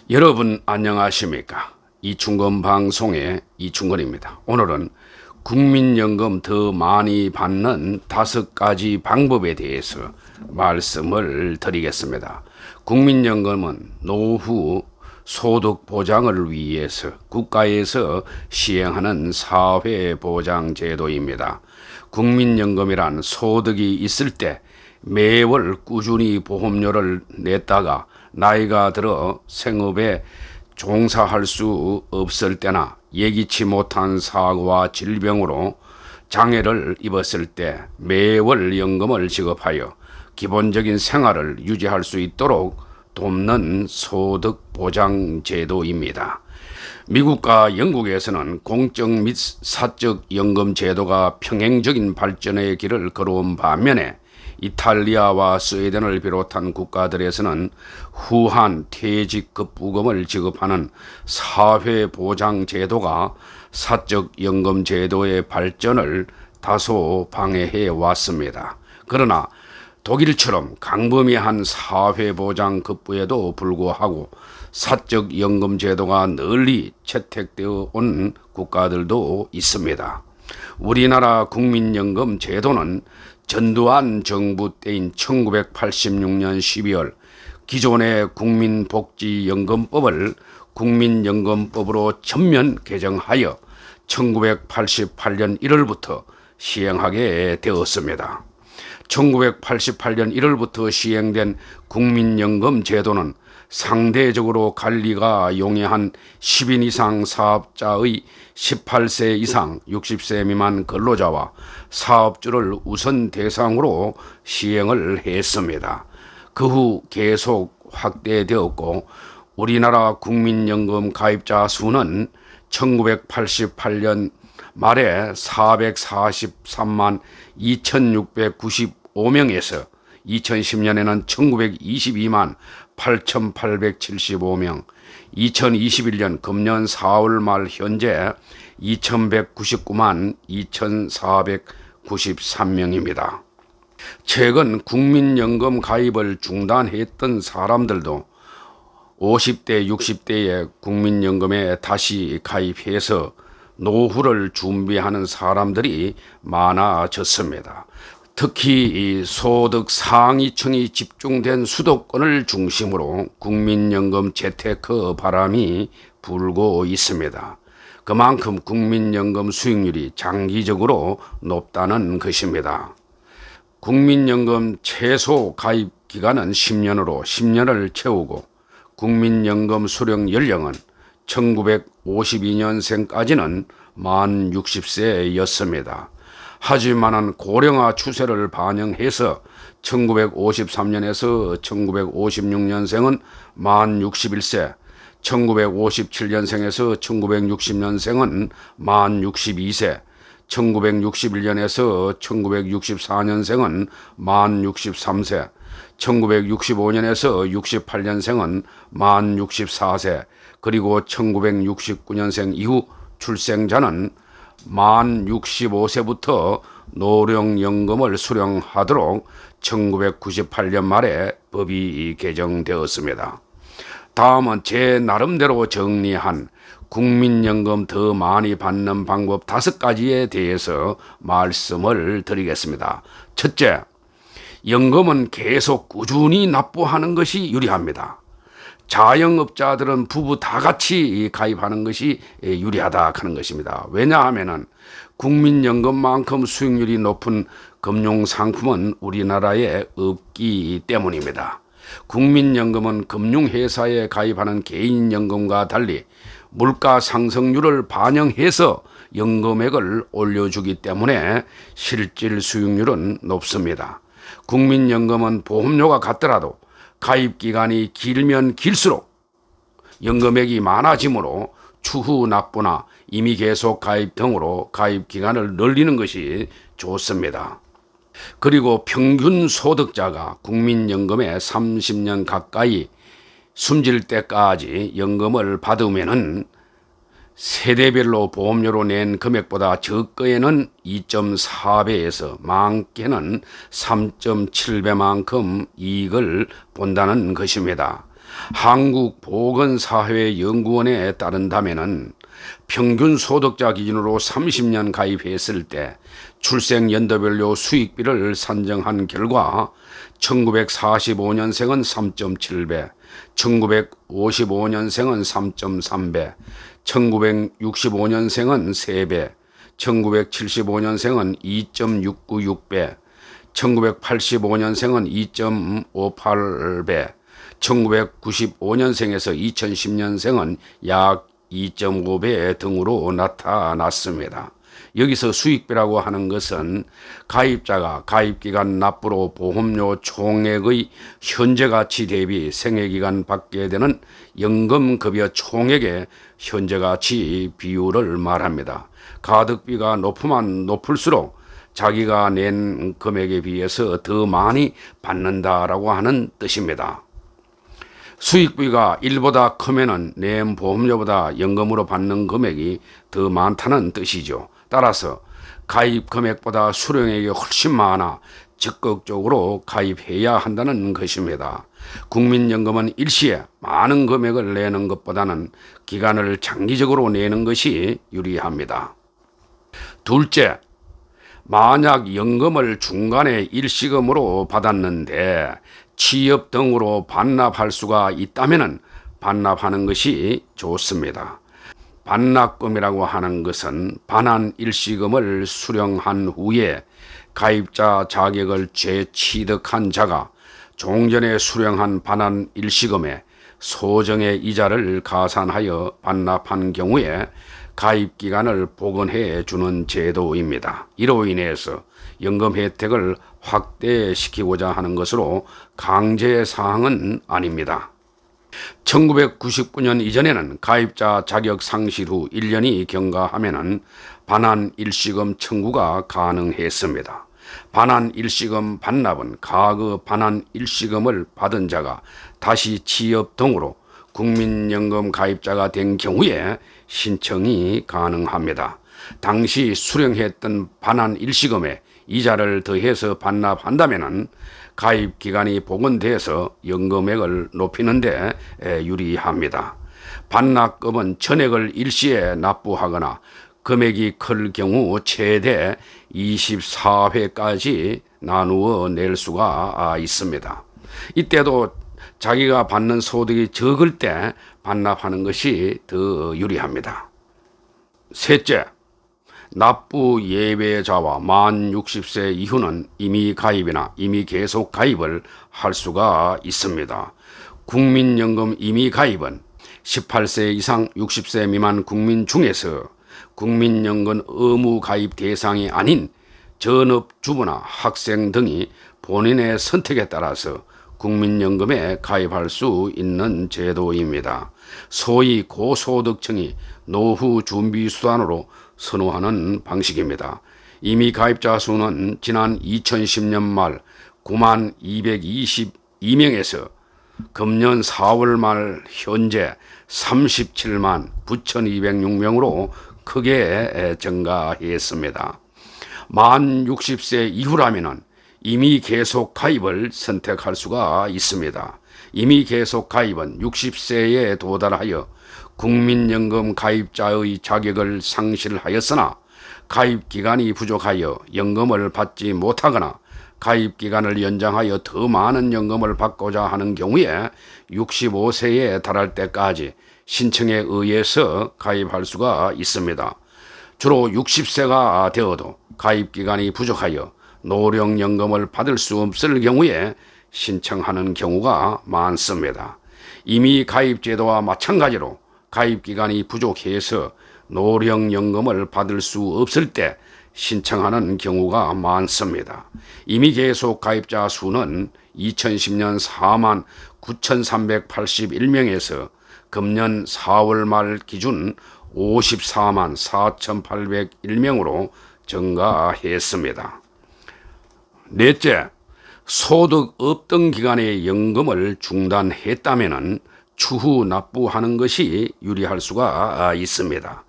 여러분 안녕하십니까? 이충건 방송의 이충건입니다. 오늘은 국민연금 더 많이 받는 5가지 방법에 대해서 말씀을 드리겠습니다. 국민연금은 노후 소득 보장을 위해서 국가에서 시행하는 사회보장제도입니다. 국민연금이란 소득이 있을 때 매월 꾸준히 보험료를 냈다가 나이가 들어 생업에 종사할 수 없을 때나 예기치 못한 사고와 질병으로 장애를 입었을 때 매월 연금을 지급하여 기본적인 생활을 유지할 수 있도록 돕는 소득보장제도입니다. 미국과 영국에서는 공적 및 사적 연금 제도가 평행적인 발전의 길을 걸어온 반면에 이탈리아와 스웨덴을 비롯한 국가들에서는 후한 퇴직급부금을 지급하는 사회보장제도가 사적연금제도의 발전을 다소 방해해 왔습니다. 그러나 독일처럼 강범위한 사회보장급부에도 불구하고 사적연금제도가 널리 채택되어 온 국가들도 있습니다. 우리나라 국민연금 제도는 전두환 정부 때인 1986년 12월 기존의 국민복지연금법을 국민연금법으로 전면 개정하여 1988년 1월부터 시행하게 되었습니다. 1988년 1월부터 시행된 국민연금 제도는 상대적으로 관리가 용이한 10인 이상 사업자의 18세 이상 60세 미만 근로자와 사업주를 우선 대상으로 시행을 했습니다. 그 후 계속 확대되었고 우리나라 국민연금 가입자 수는 1988년 말에 443만 2695명에서 2010년에는 1922만 8,875명, 2021년 금년 4월 말 현재 2,199만 2,493명입니다. 최근 국민연금 가입을 중단했던 사람들도 50대, 60대의 국민연금에 다시 가입해서 노후를 준비하는 사람들이 많아졌습니다. 특히 이 소득 상위층이 집중된 수도권을 중심으로 국민연금 재테크 바람이 불고 있습니다. 그만큼 국민연금 수익률이 장기적으로 높다는 것입니다. 국민연금 최소 가입 기간은 10년으로 10년을 채우고 국민연금 수령 연령은 1952년생까지는 만 60세였습니다. 하지만 고령화 추세를 반영해서 1953년에서 1956년생은 만 61세, 1957년생에서 1960년생은 만 62세, 1961년에서 1964년생은 만 63세, 1965년에서 68년생은 만 64세, 그리고 1969년생 이후 출생자는 만 65세부터 노령연금을 수령하도록 1998년 말에 법이 개정되었습니다. 다음은 제 나름대로 정리한 국민연금 더 많이 받는 방법 5가지에 대해서 말씀을 드리겠습니다. 첫째, 연금은 계속 꾸준히 납부하는 것이 유리합니다. 자영업자들은 부부 다 같이 가입하는 것이 유리하다 하는 것입니다. 왜냐하면 국민연금만큼 수익률이 높은 금융상품은 우리나라에 없기 때문입니다. 국민연금은 금융회사에 가입하는 개인연금과 달리 물가 상승률을 반영해서 연금액을 올려주기 때문에 실질 수익률은 높습니다. 국민연금은 보험료가 같더라도 가입기간이 길면 길수록 연금액이 많아지므로 추후 납부나 이미 계속 가입 등으로 가입기간을 늘리는 것이 좋습니다. 그리고 평균 소득자가 국민연금에 30년 가까이 숨질 때까지 연금을 받으면은 세대별로 보험료로 낸 금액보다 적게는 2.4배에서 많게는 3.7배만큼 이익을 본다는 것입니다. 한국보건사회연구원에 따른다면은 평균 소득자 기준으로 30년 가입했을 때 출생 연도별로 수익비를 산정한 결과 1945년생은 3.7배, 1955년생은 3.3배, 1965년생은 3배, 1975년생은 2.696배, 1985년생은 2.58배, 1995년생에서 2010년생은 약 2.5배 등으로 나타났습니다. 여기서 수익비라고 하는 것은 가입자가 가입기간 납부로 보험료 총액의 현재 가치 대비 생애기간 받게 되는 연금급여 총액의 현재 가치 비율을 말합니다. 가덕비가 높으면 높을수록 자기가 낸 금액에 비해서 더 많이 받는다라고 하는 뜻입니다. 수익비가 1보다 크면은 낸 보험료보다 연금으로 받는 금액이 더 많다는 뜻이죠. 따라서 가입 금액보다 수령액이 훨씬 많아 적극적으로 가입해야 한다는 것입니다. 국민연금은 일시에 많은 금액을 내는 것보다는 기간을 장기적으로 내는 것이 유리합니다. 둘째, 만약 연금을 중간에 일시금으로 받았는데 취업 등으로 반납할 수가 있다면 반납하는 것이 좋습니다. 반납금이라고 하는 것은 반환 일시금을 수령한 후에 가입자 자격을 재취득한 자가 종전에 수령한 반환 일시금에 소정의 이자를 가산하여 반납한 경우에 가입기간을 복원해 주는 제도입니다. 이로 인해서 연금 혜택을 확대시키고자 하는 것으로 강제사항은 아닙니다. 1999년 이전에는 가입자 자격 상실 후 1년이 경과하면 반환 일시금 청구가 가능했습니다. 반환 일시금 반납은 과거 반환 일시금을 받은 자가 다시 취업 등으로 국민연금 가입자가 된 경우에 신청이 가능합니다. 당시 수령했던 반환 일시금에 이자를 더해서 반납한다면 가입 기간이 복원돼서 연금액을 높이는 데 유리합니다. 반납금은 전액을 일시에 납부하거나 금액이 클 경우 최대 24회까지 나누어 낼 수가 있습니다. 이때도 자기가 받는 소득이 적을 때 반납하는 것이 더 유리합니다. 셋째, 납부 예외자와 만 60세 이후는 임의 가입이나 임의 계속 가입을 할 수가 있습니다. 국민연금 임의 가입은 18세 이상 60세 미만 국민 중에서 국민연금 의무 가입 대상이 아닌 전업주부나 학생 등이 본인의 선택에 따라서 국민연금에 가입할 수 있는 제도입니다. 소위 고소득층이 노후 준비 수단으로 선호하는 방식입니다. 이미 가입자 수는 지난 2010년 말 9만 222명에서 금년 4월 말 현재 37만 9,206명으로 크게 증가했습니다. 만 60세 이후라면 임의 계속 가입을 선택할 수가 있습니다. 임의 계속 가입은 60세에 도달하여 국민연금 가입자의 자격을 상실하였으나 가입 기간이 부족하여 연금을 받지 못하거나 가입 기간을 연장하여 더 많은 연금을 받고자 하는 경우에 65세에 달할 때까지 신청에 의해서 가입할 수가 있습니다. 주로 60세가 되어도 가입 기간이 부족하여 노령연금을 받을 수 없을 경우에 신청하는 경우가 많습니다. 이미 가입제도와 마찬가지로 가입기간이 부족해서 노령연금을 받을 수 없을 때 신청하는 경우가 많습니다. 이미 계속 가입자 수는 2010년 4만 9,381명에서 금년 4월 말 기준 54만 4,801명으로 증가했습니다. 넷째, 소득 없던 기간에 연금을 중단했다면 추후 납부하는 것이 유리할 수가 있습니다.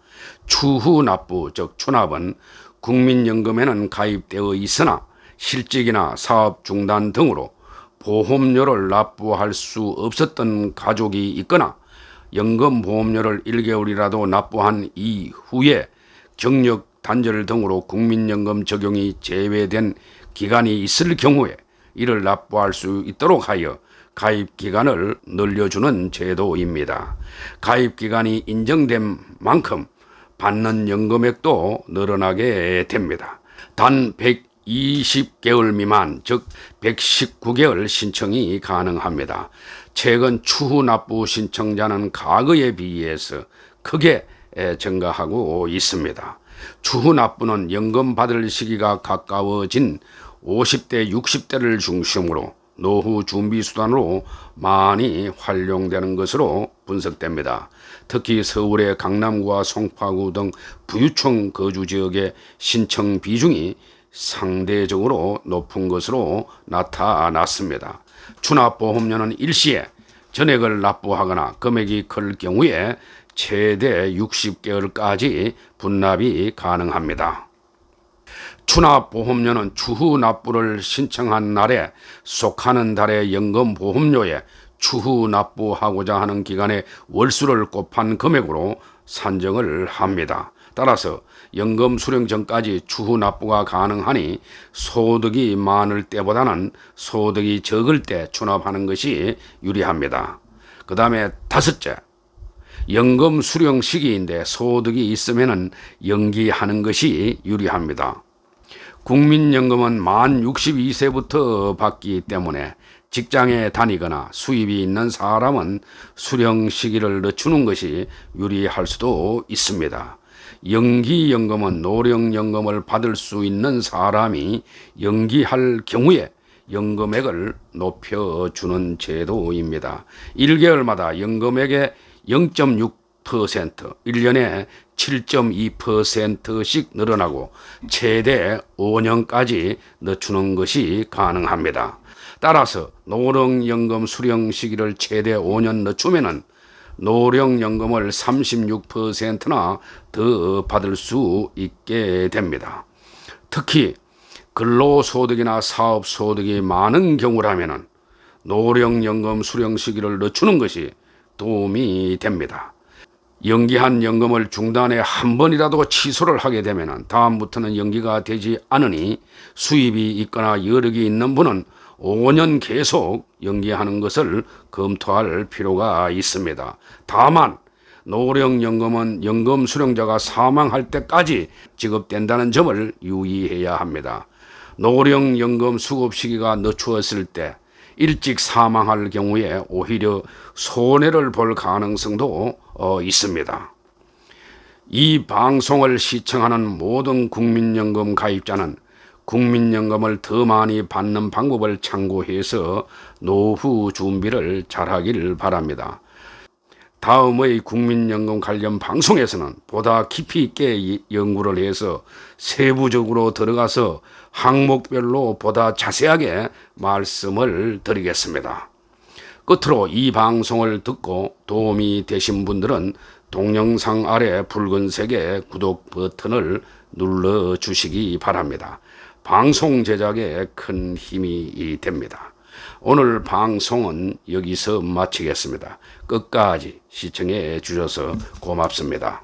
추후 납부, 즉 추납은 국민연금에는 가입되어 있으나 실직이나 사업 중단 등으로 보험료를 납부할 수 없었던 가족이 있거나 연금보험료를 1개월이라도 납부한 이후에 경력 단절 등으로 국민연금 적용이 제외된 기간이 있을 경우에 이를 납부할 수 있도록 하여 가입 기간을 늘려주는 제도입니다. 가입 기간이 인정된 만큼 받는 연금액도 늘어나게 됩니다. 단 120개월 미만, 즉 119개월 신청이 가능합니다. 최근 추후 납부 신청자는 과거에 비해서 크게 증가하고 있습니다. 추후 납부는 연금 받을 시기가 가까워진 50대, 60대를 중심으로 노후 준비 수단으로 많이 활용되는 것으로 분석됩니다. 특히 서울의 강남구와 송파구 등 부유층 거주 지역의 신청 비중이 상대적으로 높은 것으로 나타났습니다. 추납보험료는 일시에 전액을 납부하거나 금액이 클 경우에 최대 60개월까지 분납이 가능합니다. 추납보험료는 추후 납부를 신청한 날에 속하는 달의 연금보험료에 추후 납부하고자 하는 기간의 월수를 곱한 금액으로 산정을 합니다. 따라서 연금 수령 전까지 추후 납부가 가능하니 소득이 많을 때보다는 소득이 적을 때 추납하는 것이 유리합니다. 그 다음에 다섯째, 연금 수령 시기인데 소득이 있으면 연기하는 것이 유리합니다. 국민연금은 만 62세부터 받기 때문에 직장에 다니거나 수입이 있는 사람은 수령 시기를 늦추는 것이 유리할 수도 있습니다. 연기연금은 노령연금을 받을 수 있는 사람이 연기할 경우에 연금액을 높여주는 제도입니다. 1개월마다 연금액의 0.6%, 1년에 7.2%씩 늘어나고 최대 5년까지 늦추는 것이 가능합니다. 따라서 노령연금 수령 시기를 최대 5년 늦추면은 노령연금을 36%나 더 받을 수 있게 됩니다. 특히 근로소득이나 사업소득이 많은 경우라면 노령연금 수령 시기를 늦추는 것이 도움이 됩니다. 연기한 연금을 중단에 한 번이라도 취소를 하게 되면 다음부터는 연기가 되지 않으니 수입이 있거나 여력이 있는 분은 5년 계속 연기하는 것을 검토할 필요가 있습니다. 다만 노령연금은 연금 수령자가 사망할 때까지 지급된다는 점을 유의해야 합니다. 노령연금 수급 시기가 늦추었을 때 일찍 사망할 경우에 오히려 손해를 볼 가능성도 있습니다. 이 방송을 시청하는 모든 국민연금 가입자는 국민연금을 더 많이 받는 방법을 참고해서 노후 준비를 잘하길 바랍니다. 다음의 국민연금 관련 방송에서는 보다 깊이 있게 연구를 해서 세부적으로 들어가서 항목별로 보다 자세하게 말씀을 드리겠습니다. 끝으로 이 방송을 듣고 도움이 되신 분들은 동영상 아래 붉은색의 구독 버튼을 눌러주시기 바랍니다. 방송 제작에 큰 힘이 됩니다. 오늘 방송은 여기서 마치겠습니다. 끝까지 시청해 주셔서 고맙습니다.